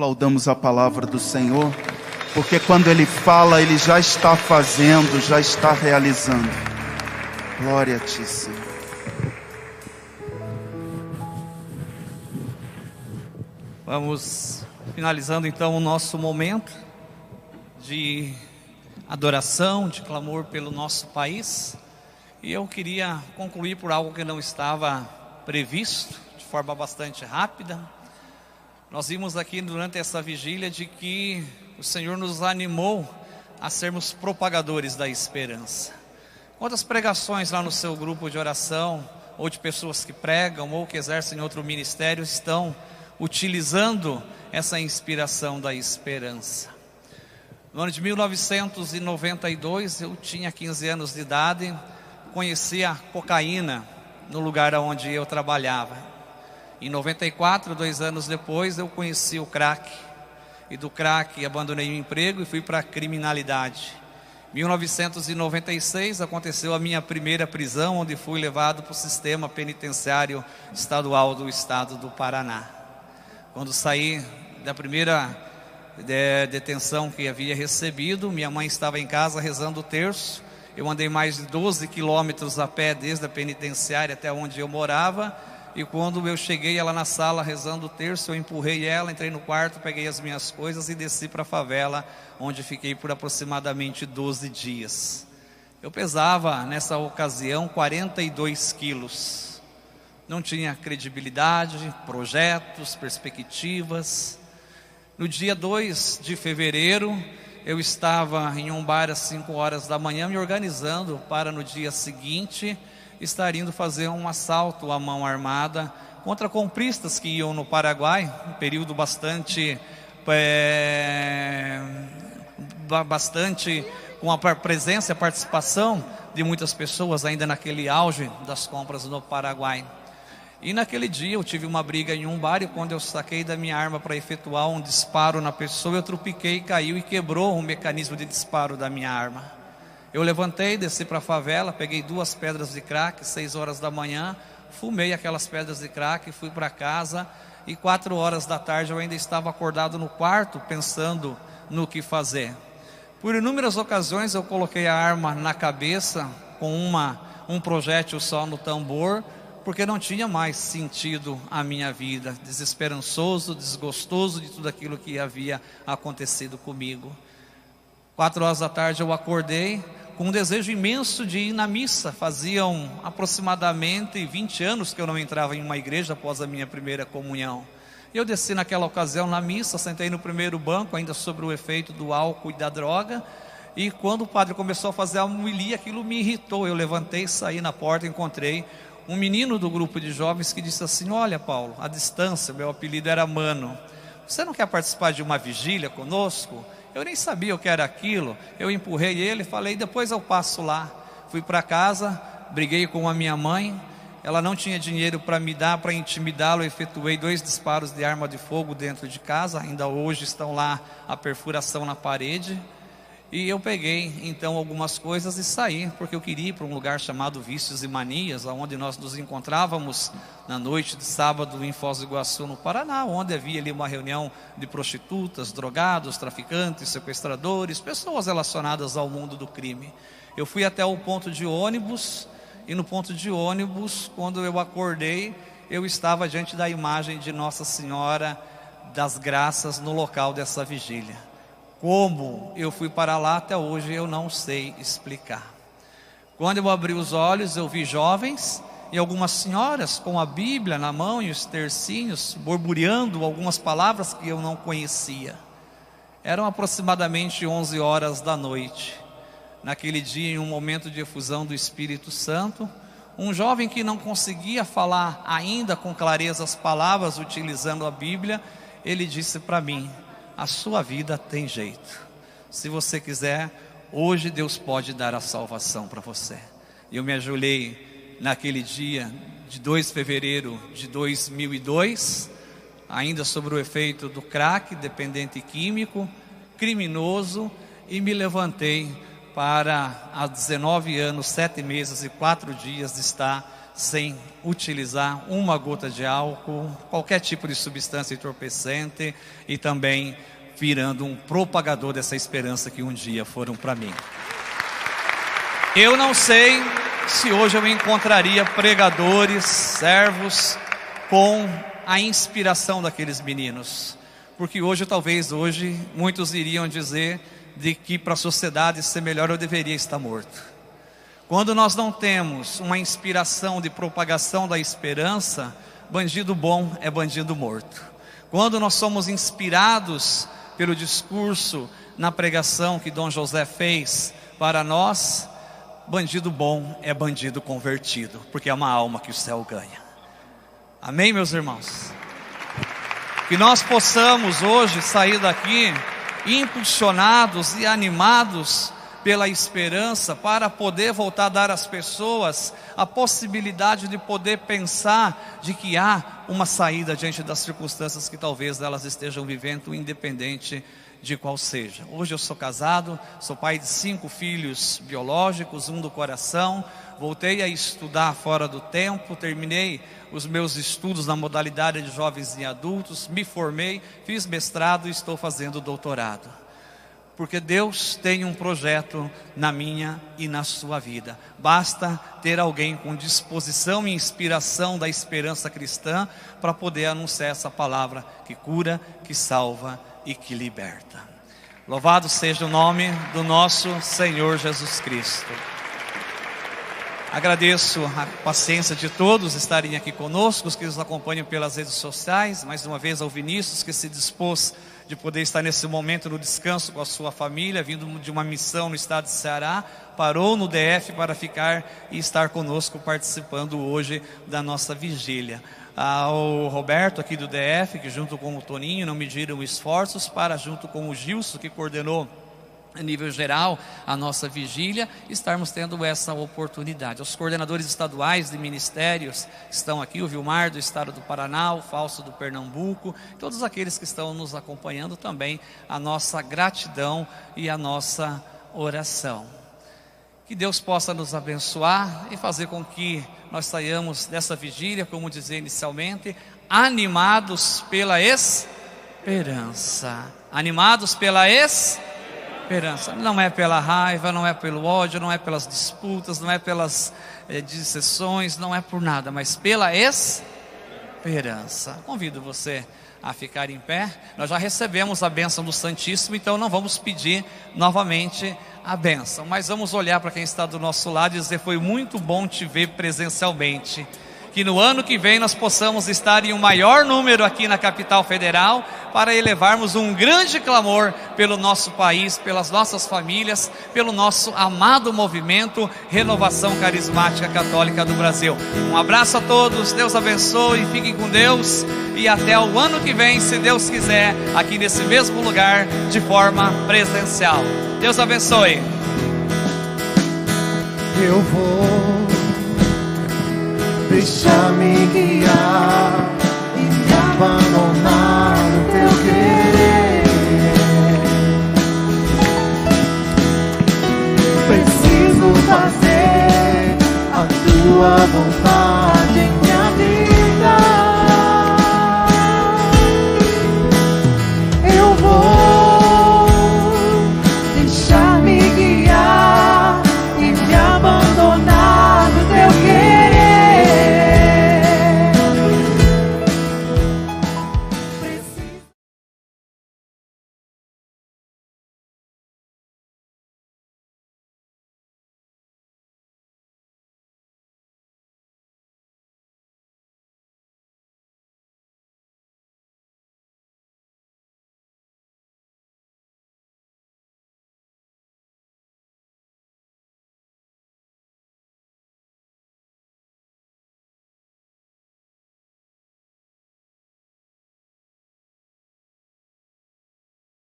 Aplaudamos a palavra do Senhor, porque quando Ele fala, Ele já está fazendo, já está realizando. Glória a Ti, Senhor. Vamos finalizando então o nosso momento de adoração, de clamor pelo nosso país. E eu queria concluir por algo que não estava previsto, de forma bastante rápida. Nós vimos aqui durante essa vigília de que o Senhor nos animou a sermos propagadores da esperança. Quantas pregações lá no seu grupo de oração, ou de pessoas que pregam, ou que exercem outro ministério, estão utilizando essa inspiração da esperança? No ano de 1992, eu tinha 15 anos de idade, conheci a cocaína no lugar onde eu trabalhava. Em 94, 2 anos depois, eu conheci o crack. E do crack abandonei o emprego e fui para a criminalidade. Em 1996 aconteceu a minha primeira prisão, onde fui levado para o sistema penitenciário estadual do estado do Paraná. Quando saí da primeira detenção que havia recebido, minha mãe estava em casa rezando o terço. Eu andei mais de 12 quilômetros a pé desde a penitenciária até onde eu morava. E quando eu cheguei ela na sala rezando o terço, eu empurrei ela, entrei no quarto, peguei as minhas coisas e desci para a favela, onde fiquei por aproximadamente 12 dias. Eu pesava nessa ocasião 42 quilos. Não tinha credibilidade, projetos, perspectivas. No dia 2 de fevereiro, eu estava em um bar às 5 horas da manhã, me organizando para no dia seguinte estar indo fazer um assalto à mão armada contra compristas que iam no Paraguai, um período bastante com a presença e a participação de muitas pessoas ainda naquele auge das compras no Paraguai. E naquele dia eu tive uma briga em um bar, e quando eu saquei da minha arma para efetuar um disparo na pessoa, eu tropiquei, caiu e quebrou o mecanismo de disparo da minha arma. Eu levantei, desci para a favela, peguei 2 pedras de crack, 6 horas da manhã, fumei aquelas pedras de crack, fui para casa, e 4 horas da tarde eu ainda estava acordado no quarto, pensando no que fazer. Por inúmeras ocasiões eu coloquei a arma na cabeça, com um projétil só no tambor, porque não tinha mais sentido a minha vida, desesperançoso, desgostoso de tudo aquilo que havia acontecido comigo. 4 horas da tarde eu acordei com um desejo imenso de ir na missa. Faziam aproximadamente 20 anos que eu não entrava em uma igreja após a minha primeira comunhão. Eu desci naquela ocasião na missa, sentei no primeiro banco, ainda sobre o efeito do álcool e da droga, e quando o padre começou a fazer a homilia, aquilo me irritou. Eu levantei, saí na porta, encontrei um menino do grupo de jovens que disse assim: olha, Paulo, à distância, meu apelido era Mano, você não quer participar de uma vigília conosco? Eu nem sabia o que era aquilo. Eu empurrei ele e falei: depois eu passo lá. Fui para casa, briguei com a minha mãe. Ela não tinha dinheiro para me dar, para intimidá-lo. Eu efetuei 2 disparos de arma de fogo dentro de casa. Ainda hoje estão lá a perfuração na parede. E eu peguei então algumas coisas e saí, porque eu queria ir para um lugar chamado Vícios e Manias, onde nós nos encontrávamos na noite de sábado em Foz do Iguaçu, no Paraná, onde havia ali uma reunião de prostitutas, drogados, traficantes, sequestradores, pessoas relacionadas ao mundo do crime. Eu fui até o ponto de ônibus, e no ponto de ônibus, quando eu acordei, eu estava diante da imagem de Nossa Senhora das Graças no local dessa vigília. Como eu fui para lá até hoje eu não sei explicar. Quando eu abri os olhos, eu vi jovens e algumas senhoras com a Bíblia na mão e os tercinhos, borboreando algumas palavras que eu não conhecia. Eram aproximadamente 11 horas da noite. Naquele dia, em um momento de efusão do Espírito Santo, um jovem que não conseguia falar ainda com clareza as palavras, utilizando a Bíblia, ele disse para mim: a sua vida tem jeito. Se você quiser, hoje Deus pode dar a salvação para você. Eu me ajoelhei naquele dia de 2 de fevereiro de 2002, ainda sobre o efeito do crack, dependente químico, criminoso, e me levantei para, há 19 anos, 7 meses e 4 dias de estar sem utilizar uma gota de álcool, qualquer tipo de substância entorpecente, e também virando um propagador dessa esperança que um dia foram para mim. Eu não sei se hoje eu encontraria pregadores, servos com a inspiração daqueles meninos, porque talvez hoje muitos iriam dizer de que para a sociedade ser melhor eu deveria estar morto. Quando nós não temos uma inspiração de propagação da esperança, bandido bom é bandido morto. Quando nós somos inspirados pelo discurso na pregação que Dom José fez para nós, bandido bom é bandido convertido, porque é uma alma que o céu ganha. Amém, meus irmãos? Que nós possamos hoje sair daqui impulsionados e animados pela esperança, para poder voltar a dar às pessoas a possibilidade de poder pensar de que há uma saída diante das circunstâncias que talvez elas estejam vivendo, independente de qual seja. Hoje eu sou casado, sou pai de 5 filhos biológicos, 1 do coração. Voltei a estudar fora do tempo, terminei os meus estudos na modalidade de jovens e adultos, me formei, fiz mestrado e estou fazendo doutorado. Porque Deus tem um projeto na minha e na sua vida. Basta ter alguém com disposição e inspiração da esperança cristã para poder anunciar essa palavra que cura, que salva e que liberta. Louvado seja o nome do nosso Senhor Jesus Cristo. Agradeço a paciência de todos estarem aqui conosco, os que nos acompanham pelas redes sociais. Mais uma vez ao Vinícius, que se dispôs de poder estar nesse momento no descanso com a sua família, vindo de uma missão no estado de Ceará, parou no DF para ficar e estar conosco participando hoje da nossa vigília. Ao Roberto aqui do DF, que junto com o Toninho não mediram esforços para, junto com o Gilson, que coordenou a nível geral a nossa vigília, estarmos tendo essa oportunidade. Os coordenadores estaduais de ministérios estão aqui, o Vilmar do estado do Paraná, o Fausto do Pernambuco, todos aqueles que estão nos acompanhando também, a nossa gratidão e a nossa oração. Que Deus possa nos abençoar e fazer com que nós saiamos dessa vigília, como dizia inicialmente, animados pela esperança. Animados pela esperança. Não é pela raiva, não é pelo ódio, não é pelas disputas, não é pelas dissensões, não é por nada, mas pela esperança. Convido você a ficar em pé. Nós já recebemos a bênção do Santíssimo, então não vamos pedir novamente a bênção, mas vamos olhar para quem está do nosso lado e dizer: foi muito bom te ver presencialmente. Que no ano que vem nós possamos estar em um maior número aqui na capital federal, para elevarmos um grande clamor pelo nosso país, pelas nossas famílias, pelo nosso amado movimento Renovação Carismática Católica do Brasil. Um abraço a todos, Deus abençoe, fiquem com Deus e até o ano que vem, se Deus quiser, aqui nesse mesmo lugar, de forma presencial. Deus abençoe. Eu vou deixar-me guiar e me abandonar.